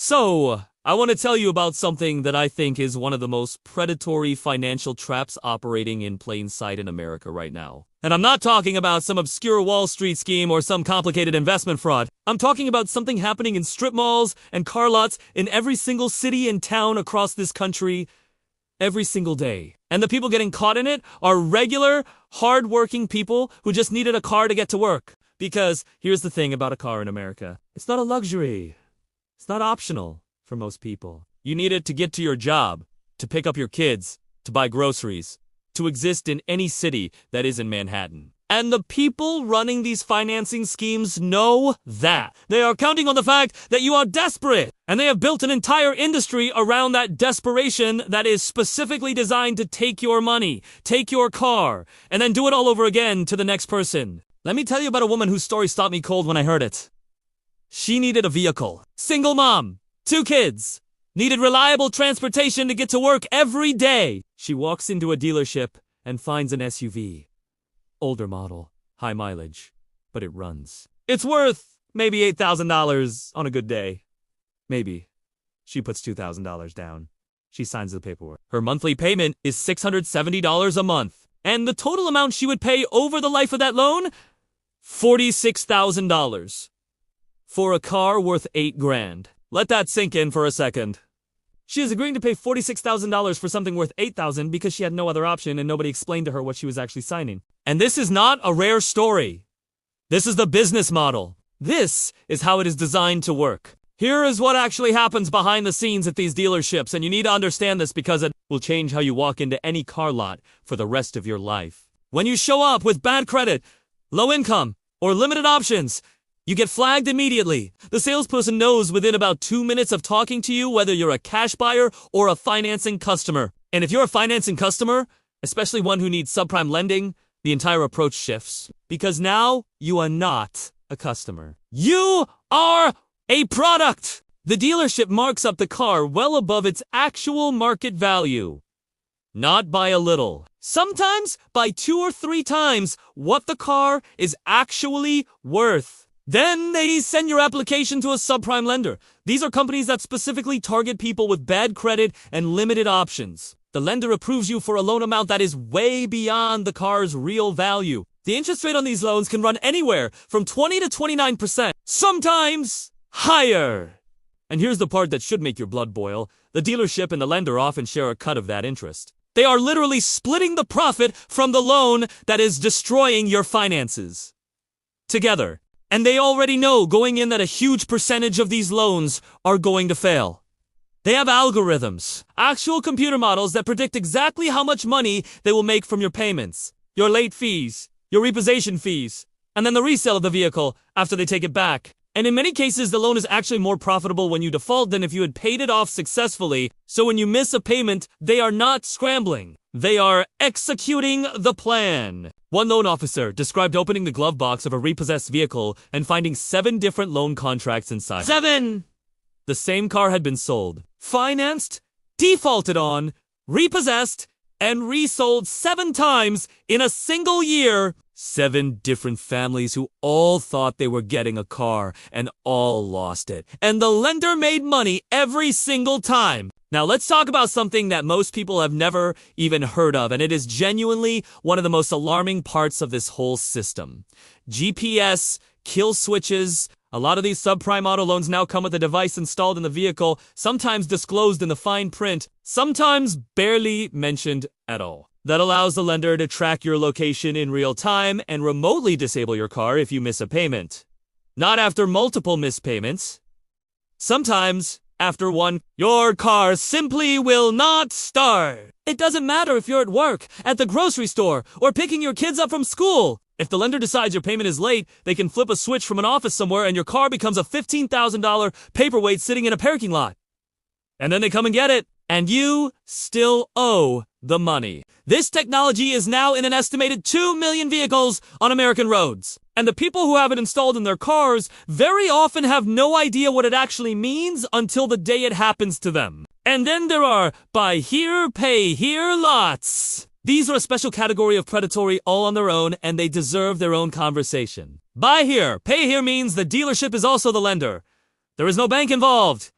So, I want to tell you about something that I think is one of the most predatory financial traps operating in plain sight in America right now. And I'm not talking about some obscure Wall Street scheme or some complicated investment fraud. I'm talking about something happening in strip malls and car lots in every single city and town across this country every single day. And the people getting caught in it are regular, hard-working people who just needed a car to get to work. Because here's the thing about a car in America. It's not a luxury. It's not optional for most people. You need it to get to your job, to pick up your kids, to buy groceries, to exist in any city that isn't Manhattan. And the people running these financing schemes know that. They are counting on the fact that you are desperate. And they have built an entire industry around that desperation that is specifically designed to take your money, take your car, and then do it all over again to the next person. Let me tell you about a woman whose story stopped me cold when I heard it. She needed a vehicle. Single mom. 2 kids. Needed reliable transportation to get to work every day. She walks into a dealership and finds an SUV. Older model. High mileage. But it runs. It's worth maybe $8,000 on a good day. Maybe. She puts $2,000 down. She signs the paperwork. Her monthly payment is $670 a month. And the total amount she would pay over the life of that loan? $46,000. For a car worth $8 grand. Let that sink in for a second. She is agreeing to pay $46,000 for something worth $8,000 because she had no other option and nobody explained to her what she was actually signing. And this is not a rare story. This is the business model. This is how it is designed to work. Here is what actually happens behind the scenes at these dealerships, and you need to understand this because it will change how you walk into any car lot for the rest of your life. When you show up with bad credit, low income, or limited options, you get flagged immediately. The salesperson knows within about 2 minutes of talking to you whether you're a cash buyer or a financing customer. And if you're a financing customer, especially one who needs subprime lending, the entire approach shifts. Because now you are not a customer. You are a product! The dealership marks up the car well above its actual market value. Not by a little. Sometimes by 2 or 3 times what the car is actually worth. Then they send your application to a subprime lender. These are companies that specifically target people with bad credit and limited options. The lender approves you for a loan amount that is way beyond the car's real value. The interest rate on these loans can run anywhere from 20 to 29%, sometimes higher. And here's the part that should make your blood boil. The dealership and the lender often share a cut of that interest. They are literally splitting the profit from the loan that is destroying your finances. Together. And they already know going in that a huge percentage of these loans are going to fail. They have algorithms, actual computer models that predict exactly how much money they will make from your payments, your late fees, your repossession fees, and then the resale of the vehicle after they take it back. And in many cases, the loan is actually more profitable when you default than if you had paid it off successfully. So when you miss a payment, they are not scrambling. They are executing the plan. One loan officer described opening the glove box of a repossessed vehicle and finding 7 different loan contracts inside. 7! The same car had been sold, financed, defaulted on, repossessed, and resold 7 times in a single year. 7 different families who all thought they were getting a car and all lost it. And the lender made money every single time. Now let's talk about something that most people have never even heard of, and it is genuinely one of the most alarming parts of this whole system. GPS, kill switches. A lot of these subprime auto loans now come with a device installed in the vehicle, sometimes disclosed in the fine print, sometimes barely mentioned at all. That allows the lender to track your location in real time and remotely disable your car if you miss a payment. Not after multiple missed payments. Sometimes after one, your car simply will not start. It doesn't matter if you're at work, at the grocery store, or picking your kids up from school. If the lender decides your payment is late, they can flip a switch from an office somewhere and your car becomes a $15,000 paperweight sitting in a parking lot. And then they come and get it, and you still owe the money. This technology is now in an estimated 2 million vehicles on American roads. And the people who have it installed in their cars very often have no idea what it actually means until the day it happens to them. And then there are buy here, pay here lots. These are a special category of predatory all on their own, and they deserve their own conversation. Buy here, pay here means the dealership is also the lender. There is no bank involved.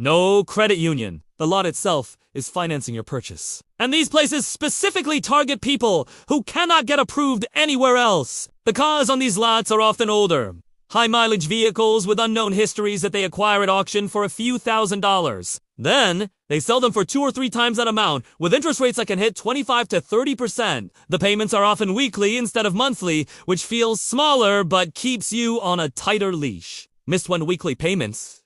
No credit union. The lot itself is financing your purchase. And these places specifically target people who cannot get approved anywhere else. The cars on these lots are often older, high-mileage vehicles with unknown histories that they acquire at auction for a few $1,000s. Then, they sell them for 2 or 3 times that amount, with interest rates that can hit 25 to 30%. The payments are often weekly instead of monthly, which feels smaller but keeps you on a tighter leash. Missed one weekly payments,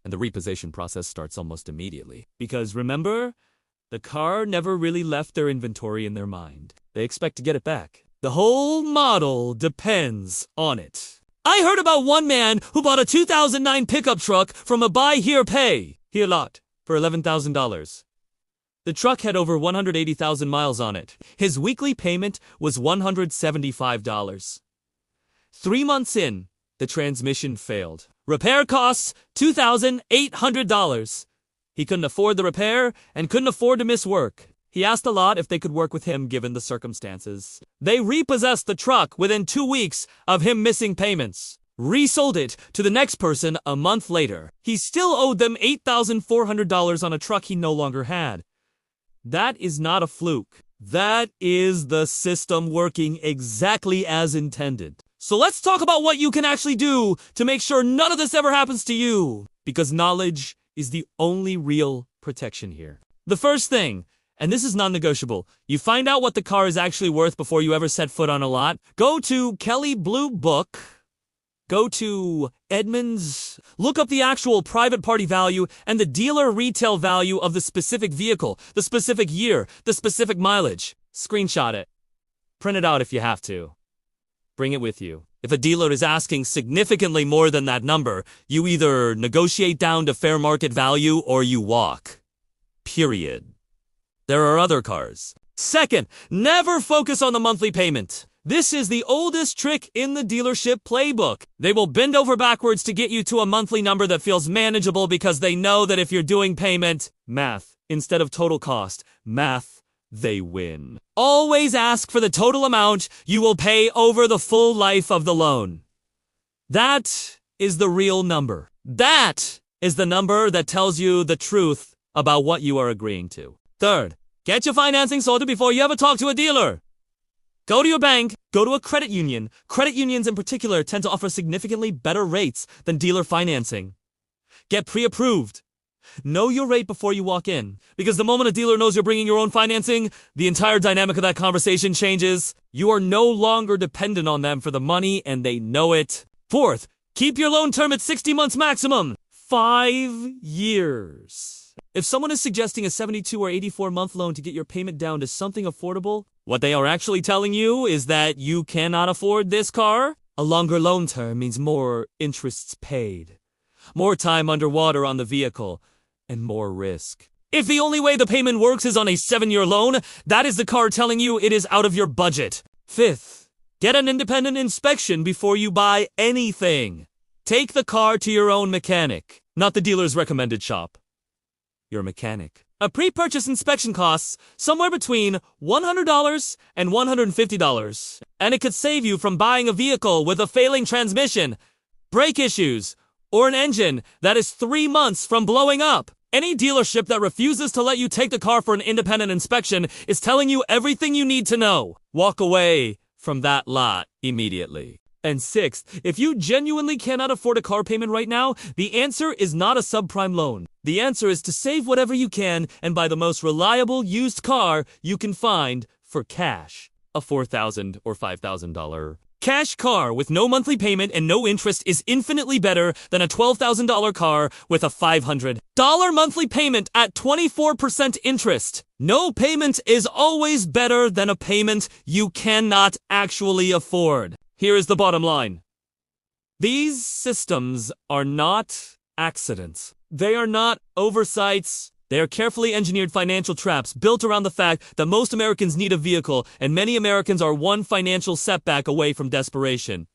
and the repossession process starts almost immediately. Because remember, the car never really left their inventory in their mind. They expect to get it back. The whole model depends on it. I heard about one man who bought a 2009 pickup truck from a buy here pay here lot for $11,000. The truck had over 180,000 miles on it. His weekly payment was $175. 3 months in, the transmission failed. Repair costs $2,800. He couldn't afford the repair and couldn't afford to miss work. He asked the lot if they could work with him given the circumstances. They repossessed the truck within 2 weeks of him missing payments. Resold it to the next person a month later. He still owed them $8,400 on a truck he no longer had. That is not a fluke. That is the system working exactly as intended. So let's talk about what you can actually do to make sure none of this ever happens to you. Because knowledge is the only real protection here. The first thing, and this is non-negotiable, you find out what the car is actually worth before you ever set foot on a lot. Go to Kelley Blue Book. Go to Edmunds, look up the actual private party value and the dealer retail value of the specific vehicle, the specific year, the specific mileage. Screenshot it. Print it out if you have to. Bring it with you. If a dealer is asking significantly more than that number, you either negotiate down to fair market value or you walk. Period. There are other cars. Second, never focus on the monthly payment. This is the oldest trick in the dealership playbook. They will bend over backwards to get you to a monthly number that feels manageable because they know that if you're doing payment, math, instead of total cost, math, they win. Always ask for the total amount you will pay over the full life of the loan. That is the real number. That is the number that tells you the truth about what you are agreeing to. Third, get your financing sorted before you ever talk to a dealer. Go to your bank, go to a credit union. Credit unions in particular tend to offer significantly better rates than dealer financing. Get pre-approved. Know your rate before you walk in, because the moment a dealer knows you're bringing your own financing, the entire dynamic of that conversation changes. You are no longer dependent on them for the money, and they know it. Fourth, keep your loan term at 60 months maximum. 5 years. If someone is suggesting a 72 or 84-month loan to get your payment down to something affordable, what they are actually telling you is that you cannot afford this car. A longer loan term means more interests paid, more time underwater on the vehicle, and more risk. If the only way the payment works is on a 7-year loan, that is the car telling you it is out of your budget. Fifth, get an independent inspection before you buy anything. Take the car to your own mechanic, not the dealer's recommended shop. Your mechanic. A pre-purchase inspection costs somewhere between $100 and $150, and it could save you from buying a vehicle with a failing transmission, brake issues, or an engine that is 3 months from blowing up. Any dealership that refuses to let you take the car for an independent inspection is telling you everything you need to know. Walk away from that lot immediately. And sixth, if you genuinely cannot afford a car payment right now, the answer is not a subprime loan. The answer is to save whatever you can and buy the most reliable used car you can find for cash. A $4,000 or $5,000 cash car with no monthly payment and no interest is infinitely better than a $12,000 car with a $500 monthly payment at 24% interest. No payment is always better than a payment you cannot actually afford. Here is the bottom line. These systems are not accidents. They are not oversights. They are carefully engineered financial traps built around the fact that most Americans need a vehicle and many Americans are one financial setback away from desperation.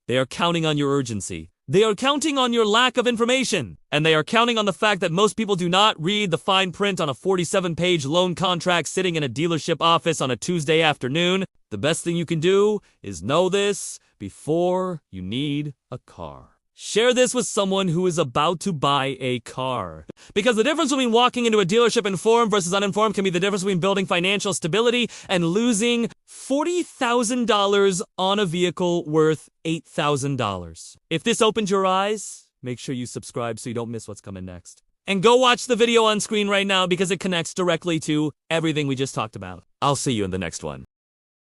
They are counting on your urgency. They are counting on your lack of information. And they are counting on the fact that most people do not read the fine print on a 47-page loan contract sitting in a dealership office on a Tuesday afternoon. The best thing you can do is know this before you need a car. Share this with someone who is about to buy a car. Because the difference between walking into a dealership informed versus uninformed can be the difference between building financial stability and losing $40,000 on a vehicle worth $8,000. If this opened your eyes, make sure you subscribe so you don't miss what's coming next. And go watch the video on screen right now because it connects directly to everything we just talked about. I'll see you in the next one.